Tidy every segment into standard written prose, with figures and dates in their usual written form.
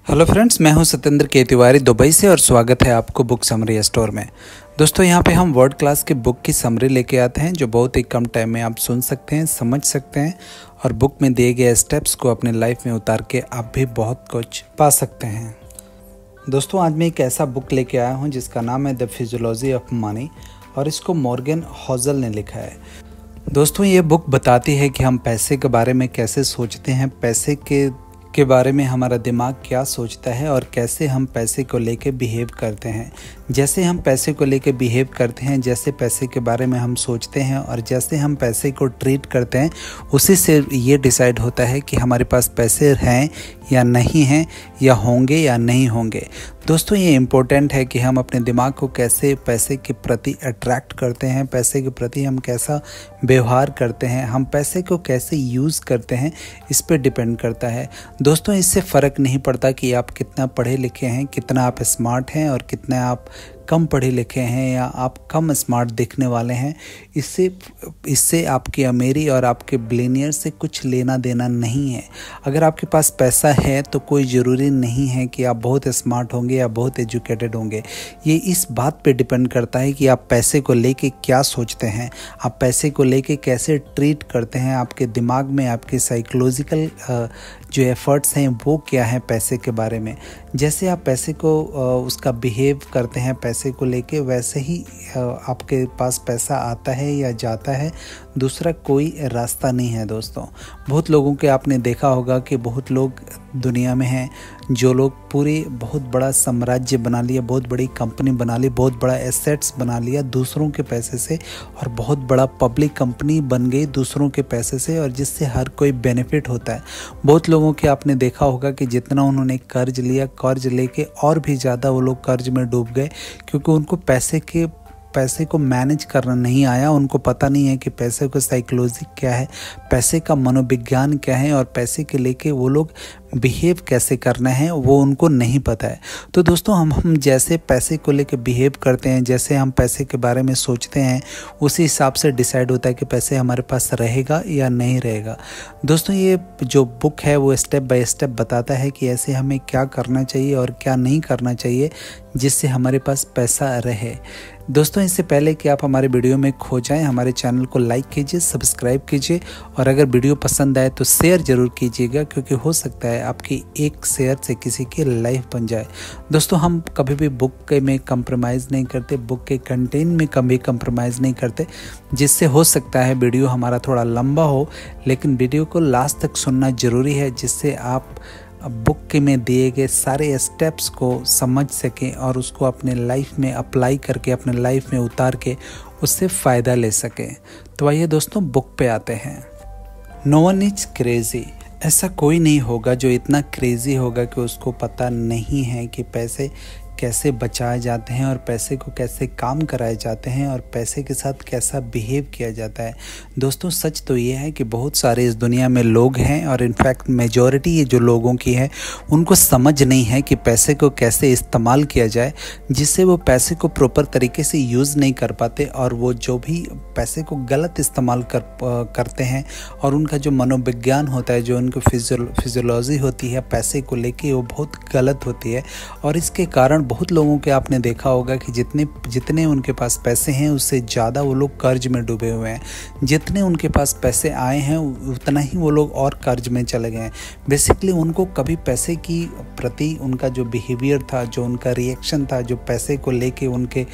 Hello friends, मैं हूं सत्येंद्र के तिवारी दुबई से और स्वागत है आपको बुक समरी स्टोर में। दोस्तों, यहां पे हम वर्ल्ड क्लास की बुक की समरी लेके आते हैं जो बहुत ही कम टाइम में आप सुन सकते हैं, समझ सकते हैं और बुक में दिए गए स्टेप्स को अपने लाइफ में उतार के आप भी बहुत कुछ पा सकते हैं। दोस्तों, आज मैं एक ऐसा बुक लेके आया हूँ जिसका नाम है द फिजियोलॉजी ऑफ मनी और इसको मॉर्गन होजल ने लिखा है। दोस्तों, ये बुक बताती है कि हम पैसे के बारे में कैसे सोचते हैं, पैसे के बारे में हमारा दिमाग क्या सोचता है और कैसे हम पैसे को लेके बिहेव करते हैं। जैसे हम पैसे को लेके बिहेव करते हैं, जैसे पैसे के बारे में हम सोचते हैं और जैसे हम पैसे को ट्रीट करते हैं, उसी से ये डिसाइड होता है कि हमारे पास पैसे हैं या नहीं हैं, या होंगे या नहीं होंगे। दोस्तों, ये इम्पोर्टेंट है कि हम अपने दिमाग को कैसे पैसे के प्रति अट्रैक्ट करते हैं, पैसे के प्रति हम कैसा व्यवहार करते हैं, हम पैसे को कैसे यूज़ करते हैं, इस पर डिपेंड करता है। दोस्तों, इससे फ़र्क नहीं पड़ता कि आप कितना पढ़े लिखे हैं, कितना आप स्मार्ट हैं और कितना आप कम पढ़े लिखे हैं या आप कम स्मार्ट दिखने वाले हैं। इससे आपकी अमीरी और आपके बिलियनियर से कुछ लेना देना नहीं है। अगर आपके पास पैसा है तो कोई ज़रूरी नहीं है कि आप बहुत स्मार्ट होंगे या बहुत एजुकेटेड होंगे। ये इस बात पे डिपेंड करता है कि आप पैसे को लेके क्या सोचते हैं, आप पैसे को लेके कैसे ट्रीट करते हैं, आपके दिमाग में आपके साइकोलॉजिकल जो एफ़र्ट्स हैं वो क्या हैं पैसे के बारे में। जैसे आप पैसे को उसका बिहेव करते हैं पैसे को लेके, वैसे ही आपके पास पैसा आता है या जाता है। दूसरा कोई रास्ता नहीं है। दोस्तों, बहुत लोगों के आपने देखा होगा कि बहुत लोग दुनिया में हैं जो लोग पूरे बहुत बड़ा साम्राज्य बना लिया, बहुत बड़ी कंपनी बना ली, बहुत बड़ा एसेट्स बना लिया दूसरों के पैसे से, और बहुत बड़ा पब्लिक कंपनी बन गई दूसरों के पैसे से, और जिससे हर कोई बेनिफिट होता है। बहुत लोगों के आपने देखा होगा कि जितना उन्होंने कर्ज लिया, कर्ज लेके और भी ज़्यादा वो लोग कर्ज में डूब गए, क्योंकि उनको पैसे को मैनेज करना नहीं आया। उनको पता नहीं है कि पैसे का साइकोलॉजी क्या है, पैसे का मनोविज्ञान क्या है और पैसे के लेके वो लोग बिहेव कैसे करना है वो उनको नहीं पता है। तो दोस्तों, हम जैसे पैसे को लेके बिहेव करते हैं, जैसे हम पैसे के बारे में सोचते हैं, उसी हिसाब से डिसाइड होता है कि पैसे हमारे पास रहेगा या नहीं रहेगा। दोस्तों, ये जो बुक है वो स्टेप बाय स्टेप बताता है कि ऐसे हमें क्या करना चाहिए और क्या नहीं करना चाहिए जिससे हमारे पास पैसा रहे। दोस्तों, इससे पहले कि आप हमारे वीडियो में खो जाएं, हमारे चैनल को लाइक कीजिए, सब्सक्राइब कीजिए और अगर वीडियो पसंद आए तो शेयर ज़रूर कीजिएगा, क्योंकि हो सकता है आपकी एक शेयर से किसी की लाइफ बन जाए। दोस्तों, हम कभी भी बुक में कंप्रोमाइज़ नहीं करते, बुक के कंटेंट में कभी कंप्रोमाइज़ नहीं करते, जिससे हो सकता है वीडियो हमारा थोड़ा लंबा हो, लेकिन वीडियो को लास्ट तक सुनना ज़रूरी है, जिससे आप बुक में दिए गए सारे स्टेप्स को समझ सकें और उसको अपने लाइफ में अप्लाई करके, अपने लाइफ में उतार के उससे फ़ायदा ले सकें। तो आइए दोस्तों, बुक पे आते हैं। No one is crazy. ऐसा कोई नहीं होगा जो इतना क्रेज़ी होगा कि उसको पता नहीं है कि पैसे कैसे बचाए जाते हैं और पैसे को कैसे काम कराए जाते हैं और पैसे के साथ कैसा बिहेव किया जाता है। दोस्तों, सच तो ये है कि बहुत सारे इस दुनिया में लोग हैं और इनफैक्ट मेजॉरिटी ये जो लोगों की है उनको समझ नहीं है कि पैसे को कैसे इस्तेमाल किया जाए, जिससे वो पैसे को प्रॉपर तरीके से यूज़ नहीं कर पाते और वो जो भी पैसे को गलत इस्तेमाल करते हैं और उनका जो मनोविज्ञान होता है, जो उनकी फिजियोलॉजी होती है पैसे को लेके, वो बहुत गलत होती है। और इसके कारण बहुत लोगों के आपने देखा होगा कि जितने उनके पास पैसे हैं उससे ज़्यादा वो लोग कर्ज में डूबे हुए हैं। जितने उनके पास पैसे आए हैं उतना ही वो लोग और कर्ज में चले गए हैं। बेसिकली उनको कभी पैसे की प्रति उनका जो बिहेवियर था, जो उनका रिएक्शन था, जो पैसे को लेके उनके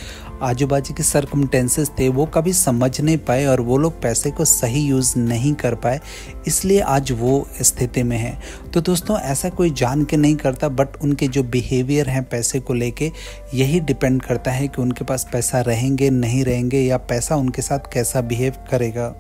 आजू बाजू के सर्कमस्टेंसेस थे, वो कभी समझ नहीं पाए और वो लोग पैसे को सही यूज़ नहीं कर पाए, इसलिए आज वो स्थिति में है। तो दोस्तों, ऐसा कोई जान के नहीं करता, बट उनके जो बिहेवियर हैं पैसे को लेके, यही डिपेंड करता है कि उनके पास पैसा रहेंगे नहीं रहेंगे या पैसा उनके साथ कैसा बिहेव करेगा।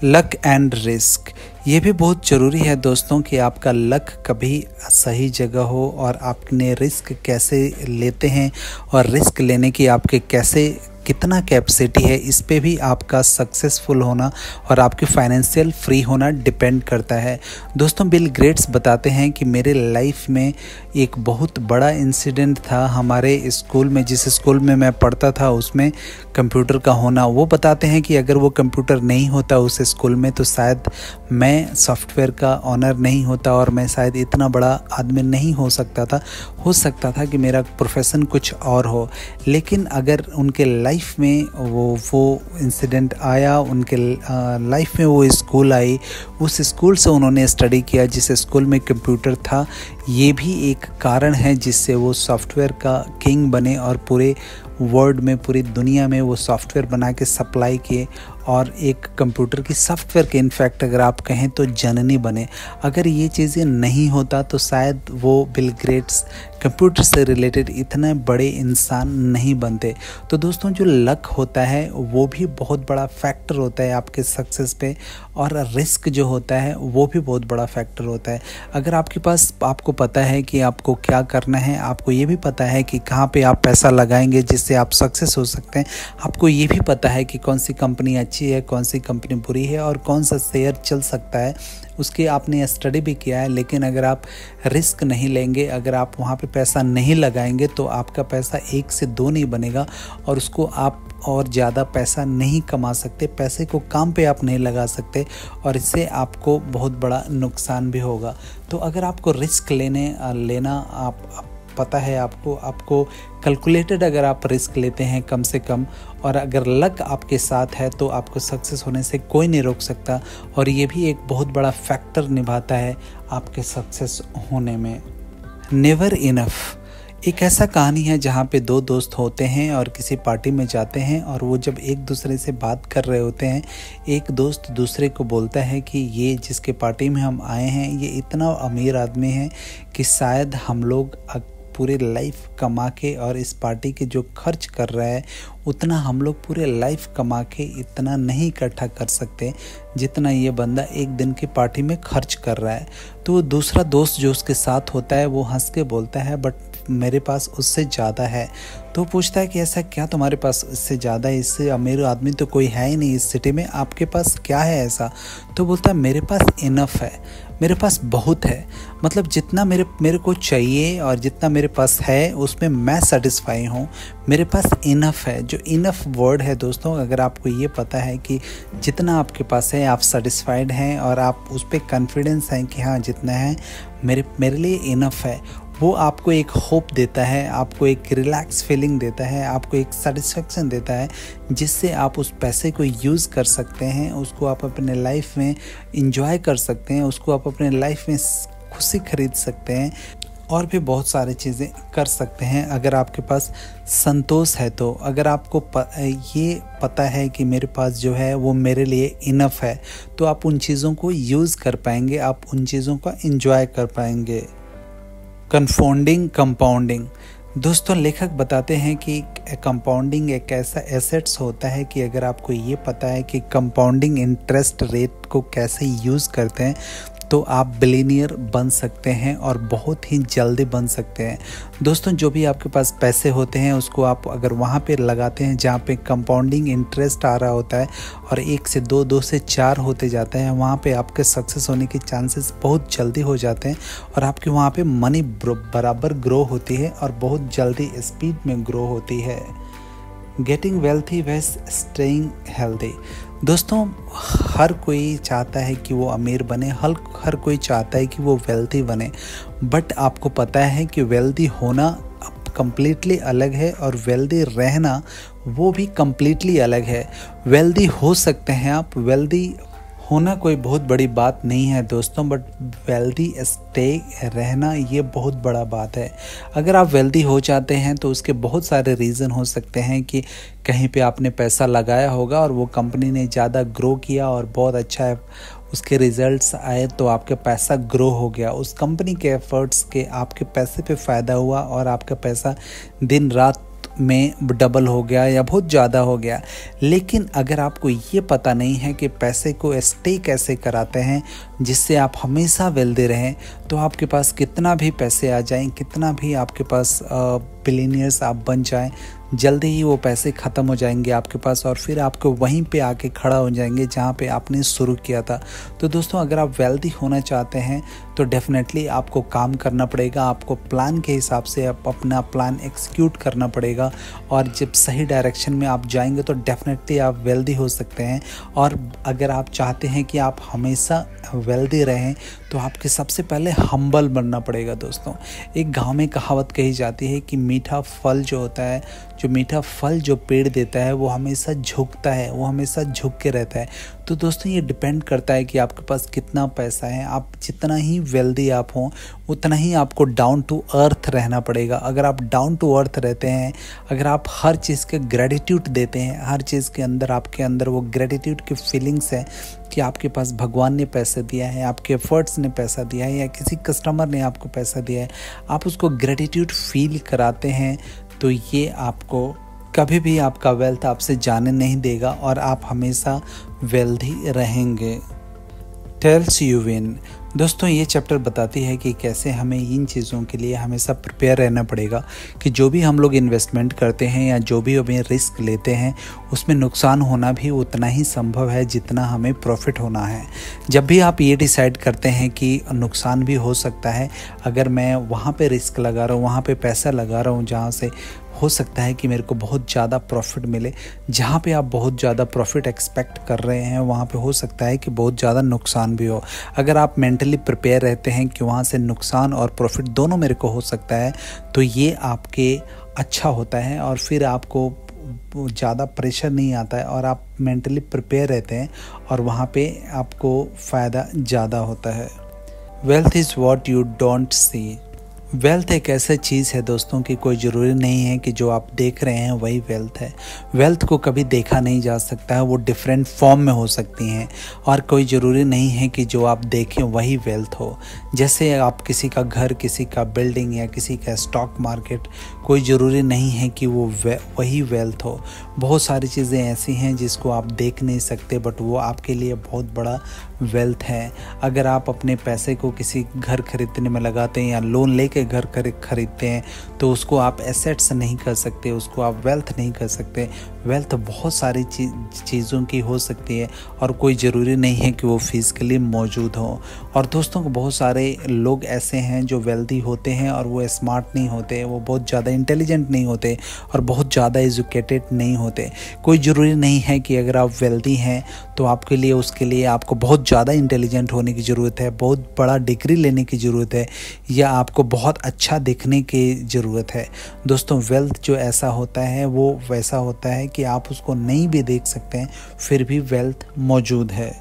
लक एंड रिस्क, ये भी बहुत ज़रूरी है दोस्तों कि आपका लक कभी सही जगह हो और आपने रिस्क कैसे लेते हैं और रिस्क लेने की आपके कैसे कितना कैपेसिटी है, इस पे भी आपका सक्सेसफुल होना और आपकी फाइनेंशियल फ्री होना डिपेंड करता है। दोस्तों, बिल गेट्स बताते हैं कि मेरे लाइफ में एक बहुत बड़ा इंसिडेंट था हमारे स्कूल में, जिस स्कूल में मैं पढ़ता था उसमें कंप्यूटर का होना। वो बताते हैं कि अगर वो कंप्यूटर नहीं होता उस स्कूल में तो शायद मैं सॉफ्टवेयर का ऑनर नहीं होता और मैं शायद इतना बड़ा आदमी नहीं हो सकता था। हो सकता था कि मेरा प्रोफेशन कुछ और हो, लेकिन अगर उनके लाइफ में वो इंसिडेंट आया, उनके लाइफ में वो स्कूल आई, उस स्कूल से उन्होंने स्टडी किया जिस स्कूल में कंप्यूटर था, ये भी एक कारण है जिससे वो सॉफ्टवेयर का किंग बने और पूरे वर्ल्ड में, पूरी दुनिया में वो सॉफ्टवेयर बना के सप्लाई किए और एक कंप्यूटर की सॉफ्टवेयर के इनफैक्ट अगर आप कहें तो जननी बने। अगर ये चीज़ें नहीं होता तो शायद वो बिल गेट्स कंप्यूटर से रिलेटेड इतने बड़े इंसान नहीं बनते। तो दोस्तों, जो लक होता है वो भी बहुत बड़ा फैक्टर होता है आपके सक्सेस पे, और रिस्क जो होता है वो भी बहुत बड़ा फैक्टर होता है। अगर आपके पास, आपको पता है कि आपको क्या करना है, आपको ये भी पता है कि कहाँ पे आप पैसा लगाएंगे जिससे आप सक्सेस हो सकते हैं, आपको ये भी पता है कि कौन सी कंपनी अच्छी है, कौन सी कंपनी बुरी है और कौन सा शेयर चल सकता है, उसकी आपने स्टडी भी किया है, लेकिन अगर आप रिस्क नहीं लेंगे, अगर आप वहाँ पे पैसा नहीं लगाएंगे तो आपका पैसा 1 से 2 नहीं बनेगा और उसको आप और ज़्यादा पैसा नहीं कमा सकते, पैसे को काम पे आप नहीं लगा सकते और इससे आपको बहुत बड़ा नुकसान भी होगा। तो अगर आपको रिस्क लेना आप पता है, आपको कैलकुलेटेड अगर आप रिस्क लेते हैं कम से कम, और अगर लक आपके साथ है तो आपको सक्सेस होने से कोई नहीं रोक सकता, और ये भी एक बहुत बड़ा फैक्टर निभाता है आपके सक्सेस होने में। नेवर इनफ एक ऐसा कहानी है जहाँ पे 2 दोस्त होते हैं और किसी पार्टी में जाते हैं, और वो जब एक दूसरे से बात कर रहे होते हैं, एक दोस्त दूसरे को बोलता है कि ये जिसके पार्टी में हम आए हैं ये इतना अमीर आदमी है कि शायद हम लोग पूरे लाइफ कमा के और इस पार्टी के जो खर्च कर रहा है उतना हम लोग पूरे लाइफ कमा के इतना नहीं इकट्ठा कर सकते जितना ये बंदा एक दिन की पार्टी में खर्च कर रहा है। तो दूसरा दोस्त जो उसके साथ होता है वो हंस के बोलता है, बट मेरे पास उससे ज़्यादा है। तो पूछता है कि ऐसा क्या तुम्हारे पास इससे ज़्यादा है, इससे अमीर आदमी तो कोई है ही नहीं इस सिटी में, आपके पास क्या है ऐसा? तो बोलता है मेरे पास इनफ है, मेरे पास बहुत है, मतलब जितना मेरे को चाहिए और जितना मेरे पास है उसमें मैं सेटिस्फाई हूँ, मेरे पास इनफ है। जो इनफ वर्ड है दोस्तों, अगर आपको ये पता है कि जितना आपके पास है आप सेटिस्फाइड हैं और आप उस पर कॉन्फिडेंस हैं कि हाँ जितना है मेरे लिए इनफ है, वो आपको एक होप देता है, आपको एक रिलैक्स फीलिंग देता है, आपको एक सेटिस्फेक्शन देता है जिससे आप उस पैसे को यूज़ कर सकते हैं, उसको आप अपने लाइफ में इंजॉय कर सकते हैं, उसको आप अपने लाइफ में खुशी खरीद सकते हैं और भी बहुत सारी चीज़ें कर सकते हैं अगर आपके पास संतोष है। तो अगर आपको ये पता है कि मेरे पास जो है वो मेरे लिए इनफ है तो आप उन चीज़ों को यूज़ कर पाएंगे, आप उन चीज़ों का इंजॉय कर पाएंगे। कंपाउंडिंग दोस्तों, लेखक बताते हैं कि कंपाउंडिंग एक ऐसा एसेट्स होता है कि अगर आपको ये पता है कि कंपाउंडिंग इंटरेस्ट रेट को कैसे यूज़ करते हैं तो आप बिलियनियर बन सकते हैं और बहुत ही जल्दी बन सकते हैं। दोस्तों, जो भी आपके पास पैसे होते हैं उसको आप अगर वहाँ पे लगाते हैं जहाँ पे कंपाउंडिंग इंटरेस्ट आ रहा होता है और 1 से 2, 2 से 4 होते जाते हैं, वहाँ पे आपके सक्सेस होने के चांसेस बहुत जल्दी हो जाते हैं और आपके वहाँ पे मनी बराबर ग्रो होती है और बहुत जल्दी स्पीड में ग्रो होती है। Getting wealthy ways staying healthy दोस्तों, हर कोई चाहता है कि वो अमीर बने, हर कोई चाहता है कि वो वेल्थी बने, बट आपको पता है कि वेल्थी होना कम्प्लीटली अलग है और वेल्थी रहना वो भी कम्प्लीटली अलग है। वेल्थी हो सकते हैं आप, वेल्थी होना कोई बहुत बड़ी बात नहीं है दोस्तों, बट वेल्थी स्टे रहना ये बहुत बड़ा बात है। अगर आप वेल्थी हो जाते हैं तो उसके बहुत सारे रीज़न हो सकते हैं कि कहीं पे आपने पैसा लगाया होगा और वो कंपनी ने ज़्यादा ग्रो किया और बहुत अच्छा है, उसके रिजल्ट्स आए तो आपका पैसा ग्रो हो गया, उस कंपनी के एफर्ट्स के आपके पैसे पे फ़ायदा हुआ और आपका पैसा दिन रात में डबल हो गया या बहुत ज़्यादा हो गया। लेकिन अगर आपको ये पता नहीं है कि पैसे को स्टे कैसे कराते हैं जिससे आप हमेशा वेल्दी रहें, तो आपके पास कितना भी पैसे आ जाएं, कितना भी आपके पास बिलियनियर्स आप बन जाएं, जल्दी ही वो पैसे ख़त्म हो जाएंगे आपके पास और फिर आपको वहीं पे आके खड़ा हो जाएंगे जहाँ पे आपने शुरू किया था। तो दोस्तों अगर आप वेल्दी होना चाहते हैं तो डेफिनेटली आपको काम करना पड़ेगा, आपको प्लान के हिसाब से अपना प्लान एग्जीक्यूट करना पड़ेगा और जब सही डायरेक्शन में आप जाएंगे तो डेफिनेटली आप वेल्दी हो सकते हैं। और अगर आप चाहते हैं कि आप हमेशा वेल्दी रहें तो आपके सबसे पहले हम्बल बनना पड़ेगा। दोस्तों एक गाँव में कहावत कही जाती है कि मीठा फल जो होता है, जो मीठा फल जो पेड़ देता है वो हमेशा झुकता है, वो हमेशा झुक के रहता है। तो दोस्तों ये डिपेंड करता है कि आपके पास कितना पैसा है। आप जितना ही वेल्दी आप हों उतना ही आपको डाउन टू अर्थ रहना पड़ेगा। अगर आप डाउन टू अर्थ रहते हैं, अगर आप हर चीज़ के ग्रेटिट्यूड देते हैं, हर चीज़ के अंदर आपके अंदर वो ग्रेटिट्यूड की फीलिंग्स है कि आपके पास भगवान ने पैसा दिया है, आपके एफर्ट्स ने पैसा दिया है या किसी कस्टमर ने आपको पैसा दिया है, आप उसको ग्रेटिट्यूड फील कराते हैं तो ये आपको कभी भी आपका वेल्थ आपसे जाने नहीं देगा और आप हमेशा वेल्दी रहेंगे। Tells you win. दोस्तों ये चैप्टर बताती है कि कैसे हमें इन चीज़ों के लिए हमेशा प्रिपेयर रहना पड़ेगा कि जो भी हम लोग इन्वेस्टमेंट करते हैं या जो भी हमें रिस्क लेते हैं उसमें नुकसान होना भी उतना ही संभव है जितना हमें प्रॉफिट होना है। जब भी आप ये डिसाइड करते हैं कि नुकसान भी हो सकता है, अगर मैं वहाँ पे रिस्क लगा रहा हूँ, वहाँ पे पैसा लगा रहा हूँ जहाँ से हो सकता है कि मेरे को बहुत ज़्यादा प्रॉफिट मिले, जहाँ पे आप बहुत ज़्यादा प्रॉफिट एक्सपेक्ट कर रहे हैं वहाँ पे हो सकता है कि बहुत ज़्यादा नुकसान भी हो। अगर आप मेंटली प्रिपेयर रहते हैं कि वहाँ से नुकसान और प्रॉफिट दोनों मेरे को हो सकता है तो ये आपके अच्छा होता है और फिर आपको ज़्यादा प्रेशर नहीं आता है और आप मेंटली प्रिपेयर रहते हैं और वहाँ पे आपको फ़ायदा ज़्यादा होता है। Wealth is what you don't see. Wealth एक ऐसा चीज़ है दोस्तों कि कोई ज़रूरी नहीं है कि जो आप देख रहे हैं वही वेल्थ है। वेल्थ को कभी देखा नहीं जा सकता है, वो डिफरेंट फॉर्म में हो सकती हैं और कोई ज़रूरी नहीं है कि जो आप देखें वही वेल्थ हो। जैसे आप किसी का घर, किसी का बिल्डिंग या किसी का स्टॉक मार्केट, कोई ज़रूरी नहीं है कि वो वही वेल्थ हो। बहुत सारी चीज़ें ऐसी हैं जिसको आप देख नहीं सकते बट वो आपके लिए बहुत बड़ा वेल्थ है। अगर आप अपने पैसे को किसी घर खरीदने में लगाते हैं या लोन लेके घर खरीदते हैं तो उसको आप एसेट्स नहीं कर सकते, उसको आप वेल्थ नहीं कर सकते। वेल्थ बहुत सारी चीज़ों की हो सकती है और कोई ज़रूरी नहीं है कि वो फिजिकली मौजूद हो। और दोस्तों को बहुत सारे लोग ऐसे हैं जो वेल्दी होते हैं और वो स्मार्ट नहीं होते, वो बहुत ज़्यादा इंटेलिजेंट नहीं होते और बहुत ज़्यादा एजुकेटेड नहीं होते। कोई ज़रूरी नहीं है कि अगर आप वेल्दी हैं तो आपके लिए उसके लिए आपको बहुत ज़्यादा इंटेलिजेंट होने की ज़रूरत है, बहुत बड़ा डिग्री लेने की ज़रूरत है या आपको बहुत अच्छा दिखने की ज़रूरत है। दोस्तों वेल्थ जो ऐसा होता है वो वैसा होता है कि आप उसको नहीं भी देख सकते हैं फिर भी वेल्थ मौजूद है।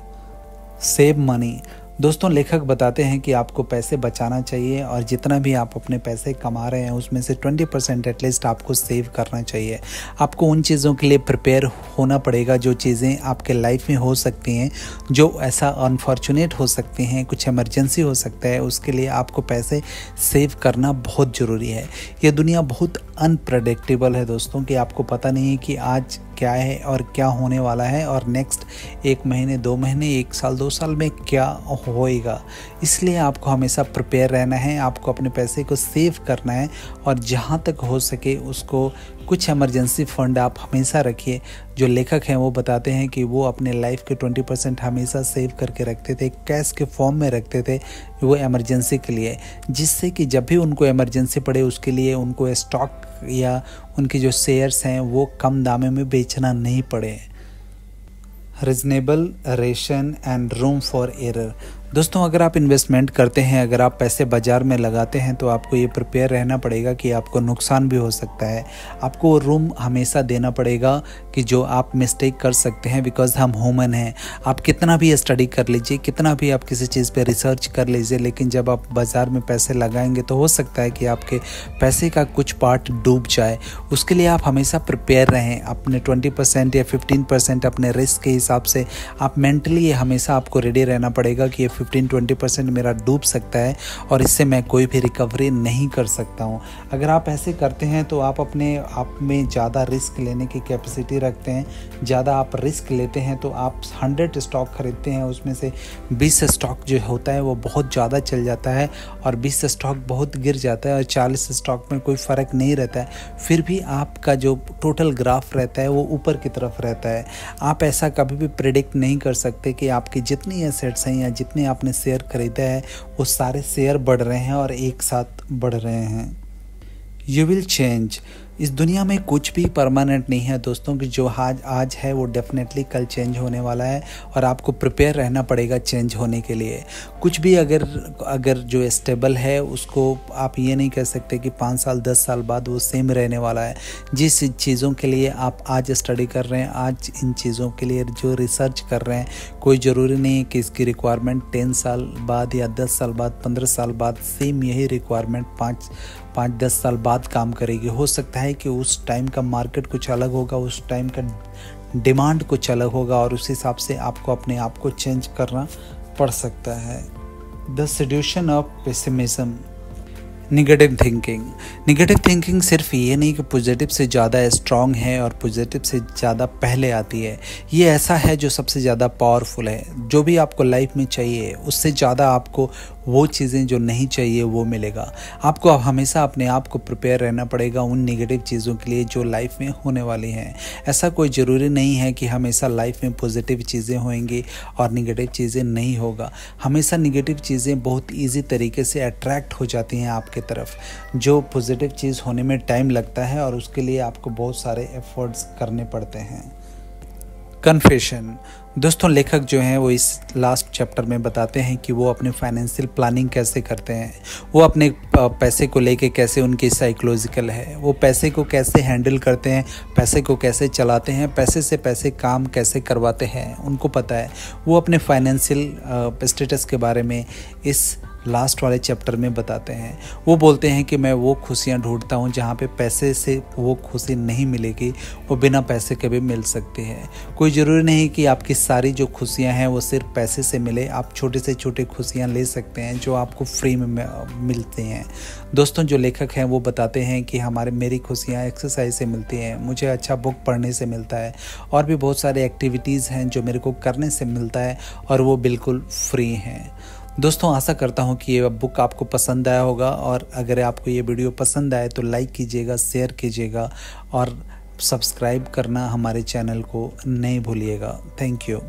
Save money. दोस्तों लेखक बताते हैं कि आपको पैसे बचाना चाहिए और जितना भी आप अपने पैसे कमा रहे हैं उसमें से 20% एटलीस्ट आपको सेव करना चाहिए। आपको उन चीज़ों के लिए प्रिपेयर होना पड़ेगा जो चीज़ें आपके लाइफ में हो सकती हैं, जो ऐसा अनफॉर्चुनेट हो सकती हैं, कुछ इमरजेंसी हो सकता है, उसके लिए आपको पैसे सेव करना बहुत ज़रूरी है। ये दुनिया बहुत अनप्रेडिक्टेबल है दोस्तों कि आपको पता नहीं है कि आज क्या है और क्या होने वाला है और नेक्स्ट 1 महीने 2 महीने 1 साल 2 साल में क्या होएगा। इसलिए आपको हमेशा प्रिपेयर रहना है, आपको अपने पैसे को सेव करना है और जहाँ तक हो सके उसको कुछ इमरजेंसी फ़ंड आप हमेशा रखिए। जो लेखक हैं वो बताते हैं कि वो अपने लाइफ के 20% हमेशा सेव करके रखते थे, कैश के फॉर्म में रखते थे वो इमरजेंसी के लिए, जिससे कि जब भी उनको इमरजेंसी पड़े उसके लिए उनको स्टॉक या उनके जो शेयर्स हैं वो कम दामों में बेचना नहीं पड़े। Reasonable ration and room for error. दोस्तों अगर आप इन्वेस्टमेंट करते हैं, अगर आप पैसे बाज़ार में लगाते हैं तो आपको ये प्रिपेयर रहना पड़ेगा कि आपको नुकसान भी हो सकता है। आपको वो रूम हमेशा देना पड़ेगा कि जो आप मिस्टेक कर सकते हैं, बिकॉज़ हम ह्यूमन हैं। आप कितना भी स्टडी कर लीजिए, कितना भी आप किसी चीज़ पे रिसर्च कर लीजिए, लेकिन जब आप बाज़ार में पैसे लगाएंगे तो हो सकता है कि आपके पैसे का कुछ पार्ट डूब जाए। उसके लिए आप हमेशा प्रिपेयर रहें। अपने 20% या 15% अपने रिस्क के हिसाब से आप मेंटली हमेशा आपको रेडी रहना पड़ेगा कि 15-20% मेरा डूब सकता है और इससे मैं कोई भी रिकवरी नहीं कर सकता हूँ। अगर आप ऐसे करते हैं तो आप अपने आप में ज़्यादा रिस्क लेने की कैपेसिटी रखते हैं, ज़्यादा आप रिस्क लेते हैं तो आप 100 स्टॉक खरीदते हैं, उसमें से 20 स्टॉक जो होता है वो बहुत ज़्यादा चल जाता है और 20 स्टॉक बहुत गिर जाता है और 40 स्टॉक में कोई फ़र्क नहीं रहता है, फिर भी आपका जो टोटल ग्राफ रहता है वो ऊपर की तरफ रहता है। आप ऐसा कभी भी प्रेडिक्ट नहीं कर सकते कि आपकी जितनी एसेट्स हैं या जितने आपने शेयर खरीदा है वो सारे शेयर बढ़ रहे हैं और एक साथ बढ़ रहे हैं। You will change. इस दुनिया में कुछ भी परमानेंट नहीं है दोस्तों, कि जो आज है वो डेफिनेटली कल चेंज होने वाला है और आपको प्रिपेयर रहना पड़ेगा चेंज होने के लिए। कुछ भी अगर जो स्टेबल है उसको आप ये नहीं कह सकते कि 5 साल 10 साल बाद वो सेम रहने वाला है। जिस चीज़ों के लिए आप आज स्टडी कर रहे हैं, आज इन चीज़ों के लिए जो रिसर्च कर रहे हैं, कोई ज़रूरी नहीं है कि इसकी रिक्वायरमेंट 10 साल बाद या 10 साल बाद 15 साल बाद सेम यही रिक्वायरमेंट 5-10 साल बाद काम करेगी। हो सकता है कि उस टाइम का मार्केट कुछ अलग होगा, उस टाइम का डिमांड कुछ अलग होगा और उस हिसाब से आपको अपने आप को चेंज करना पड़ सकता है। The solution of pessimism. Negative thinking सिर्फ ये नहीं कि पॉजिटिव से ज़्यादा स्ट्रॉन्ग है और पॉजिटिव से ज़्यादा पहले आती है, ये ऐसा है जो सबसे ज़्यादा पावरफुल है। जो भी आपको लाइफ में चाहिए उससे ज़्यादा आपको वो चीज़ें जो नहीं चाहिए वो मिलेगा। आपको हमेशा अपने आप को प्रिपेयर रहना पड़ेगा उन नेगेटिव चीज़ों के लिए जो लाइफ में होने वाली हैं। ऐसा कोई ज़रूरी नहीं है कि हमेशा लाइफ में पॉजिटिव चीज़ें होंगी और नेगेटिव चीज़ें नहीं होगा। हमेशा नेगेटिव चीज़ें बहुत ईजी तरीके से अट्रैक्ट हो जाती हैं आपके तरफ। जो पॉजिटिव चीज़ होने में टाइम लगता है और उसके लिए आपको बहुत सारे एफर्ट्स करने पड़ते हैं। कन्फेशन। दोस्तों, लेखक जो हैं वो इस लास्ट चैप्टर में बताते हैं कि वो अपने फाइनेंशियल प्लानिंग कैसे करते हैं, वो अपने पैसे को लेके कैसे उनकी साइकोलॉजिकल है, वो पैसे को कैसे हैंडल करते हैं, पैसे को कैसे चलाते हैं, पैसे से पैसे काम कैसे करवाते हैं, उनको पता है। वो अपने फाइनेंशियल स्टेटस के बारे में इस लास्ट वाले चैप्टर में बताते हैं। वो बोलते हैं कि मैं वो खुशियाँ ढूंढता हूँ जहाँ पे पैसे से वो खुशी नहीं मिलेगी, वो बिना पैसे के भी मिल सकती है। कोई ज़रूरी नहीं कि आपकी सारी जो खुशियाँ हैं वो सिर्फ पैसे से मिले, आप छोटे से छोटे खुशियाँ ले सकते हैं जो आपको फ्री में मिलती हैं। दोस्तों, जो लेखक हैं वो बताते हैं कि मेरी खुशियाँ एक्सरसाइज से मिलती हैं, मुझे अच्छा बुक पढ़ने से मिलता है और भी बहुत सारे एक्टिविटीज़ हैं जो मेरे को करने से मिलता है और वो बिल्कुल फ्री हैं। दोस्तों, आशा करता हूँ कि ये बुक आपको पसंद आया होगा और अगर आपको ये वीडियो पसंद आए तो लाइक कीजिएगा, शेयर कीजिएगा और सब्सक्राइब करना हमारे चैनल को नहीं भूलिएगा। Thank you.